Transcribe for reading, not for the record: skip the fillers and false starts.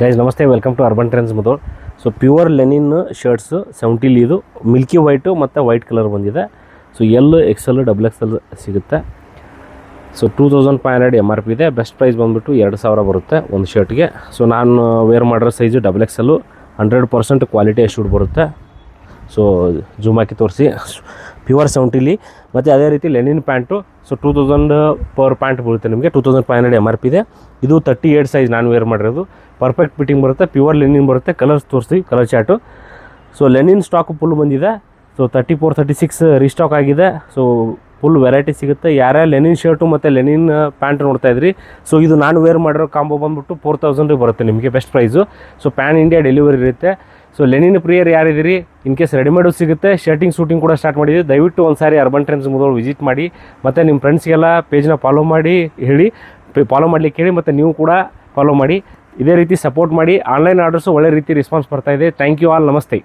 Guys ನಮಸ್ತೆ, welcome to urban trends Mudhol. So pure linen shirts 70 ಇದು milky white ಮತ್ತು white colour ಬಂದಿದೆ. So L XL XXL ಸಿಗುತ್ತೆ. So 2500 MRP ಇದೆ. Best price ಬಂದುಬಿಟ್ಟು 2000 ಬರುತ್ತೆ ಒಂದು ಶರ್ಟ್ಗೆ. ಸೊ ನಾನು ವೇರ್ ಮಾಡಿರೋ ಸೈಜು XXL, 100% ಕ್ವಾಲಿಟಿ ಅಶ್ಯೂರ್ಡ್ ಬರುತ್ತೆ. ಸೊ ಜೂಮ್ ಹಾಕಿ ತೋರಿಸಿ, ಪ್ಯೂರ್ 70 ಮತ್ತು ಅದೇ ರೀತಿ linen pants. So 2000 per pant ಬರುತ್ತೆ ನಿಮಗೆ. 2500 MRP ಇದೆ. ಇದು 38 ಸೈಜ್ ನಾನು ವೇರ್ ಮಾಡಿರೋದು. ಪರ್ಫೆಕ್ಟ್ ಫಿಟ್ಟಿಂಗ್ ಬರುತ್ತೆ, ಪ್ಯೂರ್ ಲೆನಿನ್ ಬರುತ್ತೆ. ಕಲರ್ಸ್ ತೋರಿಸಿ, colour chart. So Lenin stock full ಬಂದಿದೆ. ಸೊ 34, 36 ರೀಸ್ಟಾಕ್ ಆಗಿದೆ. ಸೊ ಫುಲ್ ವೆರೈಟಿ ಸಿಗುತ್ತೆ. ಯಾರ್ಯಾರು ಲೆನಿನ್ ಶರ್ಟು ಮತ್ತು ಲೆನಿನ್ ಪ್ಯಾಂಟ್ ನೋಡ್ತಾಯಿದ್ರಿ, ಸೊ ಇದು ನಾನು ವೇರ್ ಮಾಡಿರೋ ಕಾಂಬೋ ಬಂದುಬಿಟ್ಟು 4000 ಬರುತ್ತೆ ನಿಮಗೆ best price. So PAN India delivery ಇರುತ್ತೆ. So Lenin ಪ್ರಿಯರ್ ಯಾರಿದ್ದೀರಿ, in case readymade ಸಿಗುತ್ತೆ. ಶರ್ಟಿಂಗ್ ಶೂಟಿಂಗ್ ಕೂಡ ಸ್ಟಾರ್ಟ್ ಮಾಡಿದ್ದೀವಿ. ದಯವಿಟ್ಟು ಒಂದು ಸಾರಿ ಅರ್ಬನ್ ಟ್ರೆಂಡ್ಸ್ ಮುಧೋಳ್ ವಿಸಿಟ್ ಮಾಡಿ, ಮತ್ತು ನಿಮ್ಮ ಫ್ರೆಂಡ್ಸ್ಗೆಲ್ಲ ಪೇಜ್ನ ಫಾಲೋ ಮಾಡಿ ಹೇಳಿ, ಫಾಲೋ ಮಾಡಲಿಕ್ಕೆ ಹೇಳಿ, ಮತ್ತು ನೀವು ಕೂಡ ಫಾಲೋ ಮಾಡಿ. ಇದೇ ರೀತಿ ಸಪೋರ್ಟ್ ಮಾಡಿ. ಆನ್ಲೈನ್ ಆರ್ಡರ್ಸು ಒಳ್ಳೆ ರೀತಿ ರೆಸ್ಪಾನ್ಸ್ ಬರ್ತಾಯಿದೆ. Thank you all. ನಮಸ್ತೆ.